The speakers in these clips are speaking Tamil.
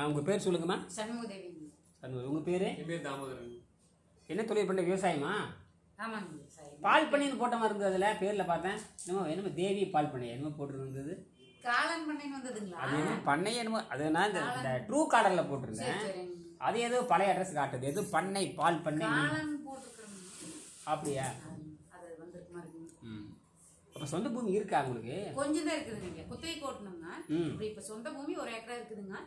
உங்கள் பேர் சொல்லுங்கம்மா. சண்முகதேவி. சண்முக. உங்கள் பேர்? என் பேர் தாமோதரன். என்ன தொழில் பண்ண? விவசாயமா? ஆமாங்க, விவசாயம். பால் பண்ணைன்னு போட்ட மாதிரி இருந்தது. அதில் பேரில் பார்த்தேன் என்னமோ தேவி பால் பண்ணை என்னமோ போட்டுருந்தது. காளான் பண்ணைன்னு வந்ததுங்களா? அது என்ன பண்ணை என்னமோ அது நான் இந்த ட்ரூ கார்டரில் போட்டிருந்தேன். அது ஏதோ பழைய அட்ரஸ் காட்டுது. எது பண்ணை பால் பண்ணை அப்படியா? அது வந்திருக்கு மாதிரி. அப்போ சொந்த பூமி இருக்கா உங்களுக்கு? கொஞ்சம் தான் இருக்குதுங்க. குத்தகை போட்டணுங்க. இப்போ சொந்த பூமி 1 ஏக்கரா இருக்குதுங்க.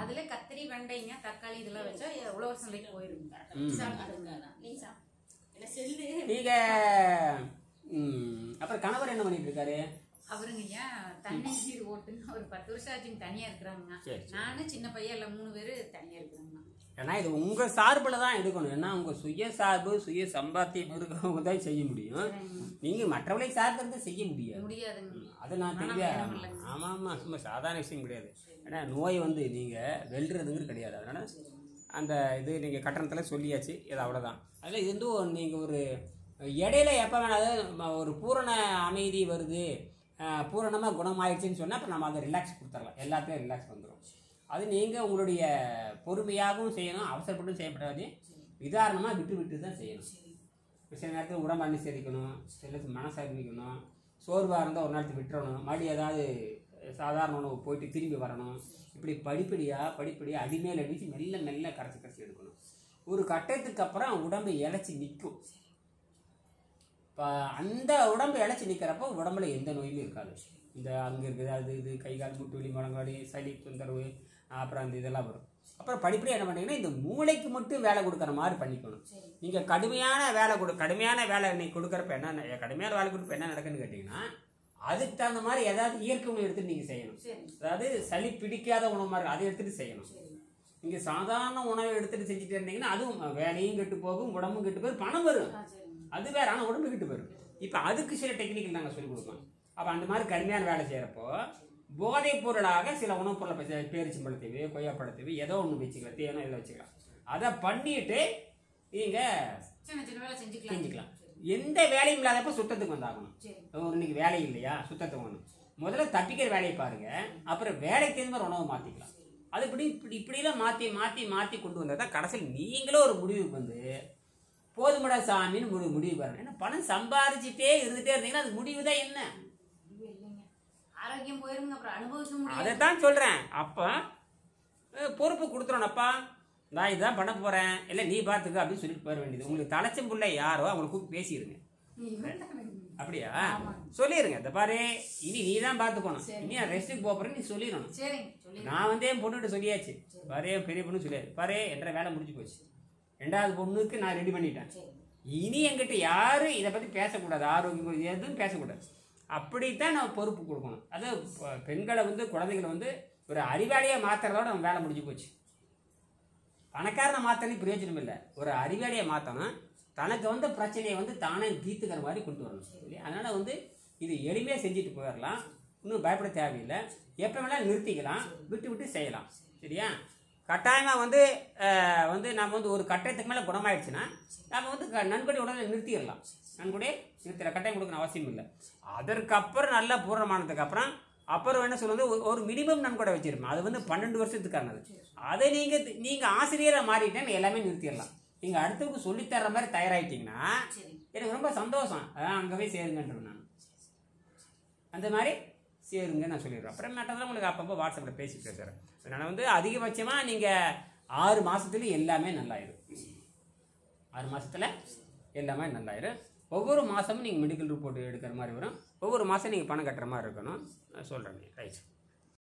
அதுல கத்திரி, வெண்டைங்க, தக்காளி இதெல்லாம் வச்சா உழவர் சந்தைக்கு போயிருங்க. நீங்க அப்புறம் கணவர் என்ன பண்ணிட்டு இருக்காரு? அவருங்க தண்ணி சீர் ஓட்டுங்க. ஒரு 10 வருஷம் ஆச்சுங்க தனியா இருக்கிறாங்க. நானும் சின்ன பையன் எல்லாம் 3 பேரு தனியா இருக்கிறாங்க. ஏன்னா இது உங்க சார்புல தான் எடுக்கணும். ஏன்னா உங்க சுய சார்பு சுய சம்பாத்தியம் இருக்கிறவங்க தான் செய்ய முடியும். நீங்க மற்றவர்களை சார்ந்து செய்ய முடியாதுங்க. அதை நான் தெரியல. ஆமா ஆமா, சும்மா சாதாரண விஷயம் கிடையாது. ஏன்னா நோய் வந்து நீங்க வெல்றதுங்கிறது கிடையாது. அதனால அந்த இது நீங்க கட்டணத்துல சொல்லியாச்சு. இது அவ்வளவுதான். அதில் இது வந்து நீங்கள் ஒரு இடையில எப்போ வேணாலும் ஒரு பூரண அமைதி வருது, பூரணமாக குணமாயிடுச்சுன்னு சொன்னால் அப்போ நம்ம அதை ரிலாக்ஸ் கொடுத்துடலாம். எல்லாத்தையும் ரிலாக்ஸ் வந்துடும். அது நீங்கள் உங்களுடைய பொறுமையாகவும் செய்யணும், அவசரப்பட்டும் செய்யப்படாது. நிதாரணமாக விட்டு தான் செய்யணும். சில நேரத்தில் உடம்பு அனுசரிக்கணும், சில மனசு அறிவிக்கணும். சோர்வாக இருந்தால் ஒரு நேரத்துக்கு விட்டுறணும். மறுபடியும் ஏதாவது சாதாரண உணவு போயிட்டு திரும்பி வரணும். இப்படி படிப்படியாக அடிமேல் அடித்து மெல்ல கரைச்சி எடுக்கணும். ஒரு கட்டத்துக்கு அப்புறம் உடம்பு இழைச்சி நிற்கும். இப்போ அந்த உடம்பு இழைச்சி நிற்கிறப்போ உடம்புல எந்த நோயுமே இருக்காது. இந்த அங்கே இருக்குது அது இது கை கால் மூட்டு வலி, முழங்காடி, சளி தொந்தரவு, அப்புறம் அந்த இதெல்லாம் வரும். அப்புறம் படிப்படியாக என்ன பண்ணீங்கன்னா இந்த மூளைக்கு மட்டும் வேலை கொடுக்குற மாதிரி பண்ணிக்கணும். நீங்கள் கடுமையான வேலை நீ கொடுக்குறப்ப என்ன கடுமையான வேலை கொடுப்ப என்ன நடக்குன்னு கேட்டிங்கன்னா அதுக்கு தகுந்த மாதிரி ஏதாவது இயற்கை உணவு எடுத்துகிட்டு நீங்கள் செய்யணும். அதாவது சளி பிடிக்காத உணவு மாதிரி அதை எடுத்துகிட்டு செய்யணும். நீங்கள் சாதாரண உணவை எடுத்துகிட்டு செஞ்சுட்டு இருந்தீங்கன்னா அதுவும் வேலையும் கெட்டு போகும், உடம்பும் கெட்டு போகும், பணம் வரும். அது வேற, ஆனால் உடம்பு கெட்டு போயிடும். இப்போ அதுக்கு சில டெக்னிக்கல் நாங்கள் சொல்லிக் கொடுப்போம். அப்போ அந்த மாதிரி கடுமையான வேலை செய்கிறப்போ போதைப் பொருளாக சில உணவுப் பொருளை பேரிச்சம்பழத்தேவை, கொய்யாப்பழத்தேவை, ஏதோ ஒன்று வச்சுக்கலாம், தேனோ இதில் வச்சுக்கலாம். அதை பண்ணிட்டு நீங்கள் செஞ்சுக்கலாம். எந்த வேலையும் இல்லாதப்போ சுத்தத்துக்கு வந்தாகணும். இன்னைக்கு வேலை இல்லையா, சுத்தத்துக்கு வரணும். முதல்ல தப்பிக்கிற வேலையை பாருங்க, அப்புறம் வேலைக்கு தகுந்த மாதிரி உணவை மாற்றிக்கலாம். அது இப்படிலாம் மாற்றி கொண்டு வந்தால் தான் கடைசியில் நீங்களும் ஒரு முடிவுக்கு வந்து போதுமடா சாமின்னு முடிவு பாருங்க. ஏன்னா பணம் சம்பாதிச்சுட்டே இருந்துகிட்டே இருந்தீங்கன்னா அது முடிவு தான் என்ன? ஆரோக்கியம் போயிருங்க, அப்புறம் அனுபவிக்க. அதைத்தான் சொல்கிறேன். அப்போ பொறுப்பு கொடுத்துறோம்ப்பா, நான் இதுதான் பண்ண போகிறேன், இல்லை நீ பார்த்துக்க அப்படின்னு சொல்லிட்டு போயிட வேண்டியது. உங்களுக்கு தலைச்சம் பிள்ளை யாரோ அவங்களை கூப்பிட்டு பேசிடுங்க. அப்படியா? சொல்லிடுங்க, இந்த பாரு இனி நீ தான் பார்த்துக்கணும், இனி ரெஸ்ட்டுக்கு போகிறேன்னு நீ சொல்லிடணும். நான் வந்து என் பொண்ணுகிட்ட சொல்லியாச்சு, பாரு பெரிய பொண்ணு சொல்லியாச்சு, பாரு என்ற வேலை முடிஞ்சு போச்சு, 2வது பொண்ணுக்கு நான் ரெடி பண்ணிட்டேன். இனி என்கிட்ட யாரும் இதை பற்றி பேசக்கூடாது, ஆரோக்கியம் எதுவும் பேசக்கூடாது. அப்படித்தான் நம்ம பொறுப்பு கொடுக்கணும். அது பெண்களை வந்து குழந்தைகளை வந்து ஒரு அறிவாளியாக மாற்றுறதோட நம்ம வேலை முடிஞ்சு போச்சு. பணக்காரனை மாற்றணும் பிரயோஜனம் இல்லை. ஒரு அறிவாளியை மாற்றணும், தனக்கு வந்து பிரச்சனையை வந்து தானே தீர்த்துக்கிற மாதிரி கொண்டு வரணும். அதனால் வந்து இது எளிமையாக செஞ்சுட்டு போயிடலாம், இன்னும் பயப்பட தேவையில்லை. எப்போ வேணாலும் நிறுத்திக்கலாம், விட்டு செய்யலாம். சரியா? கட்டாயமாக வந்து நம்ம வந்து ஒரு கட்டத்துக்கு மேலே குணமாயிடுச்சுன்னா நம்ம வந்து நன்கொடை உடனே நிறுத்திடலாம். நன்கொடை நிறுத்திட கட்டாயம் கொடுக்கணும் அவசியம் இல்லை. அதற்கப்புறம் நல்லா பூர்ணமானதுக்கு அப்புறம் என்ன சொல்லுவது, ஒரு மினிமம் நன்கொடை வச்சிருப்போம். அது வந்து 12 வருஷத்துக்கானது. அதை நீங்கள் ஆசிரியராக மாறிட்டேன்னு எல்லாமே நிறுத்திடலாம். நீங்கள் அடுத்தவங்க சொல்லித்தர்ற மாதிரி தயாராகிட்டீங்கன்னா எனக்கு ரொம்ப சந்தோஷம். அங்கே போய் சேருங்கன்றேன் நான். அந்த மாதிரி சேருங்க நான் சொல்லிடுறேன். அப்புறம் மேட்டர்லாம் உங்களுக்கு அப்பப்போ வாட்ஸ்அப்பில் பேசி பேசுகிறேன். அதனால் வந்து அதிகபட்சமாக நீங்கள் 6 மாதத்துல எல்லாமே நல்லாயிடும். 6 மாதத்தில் எல்லாமே நல்லாயிடும். ஒவ்வொரு மாதமும் நீங்கள் மெடிக்கல் ரிப்போர்ட் எடுக்கிற மாதிரி வரும். ஒவ்வொரு மாதம் நீங்கள் பணம் கட்டுற மாதிரி இருக்கணும். சொல்கிறேன். ரைட்.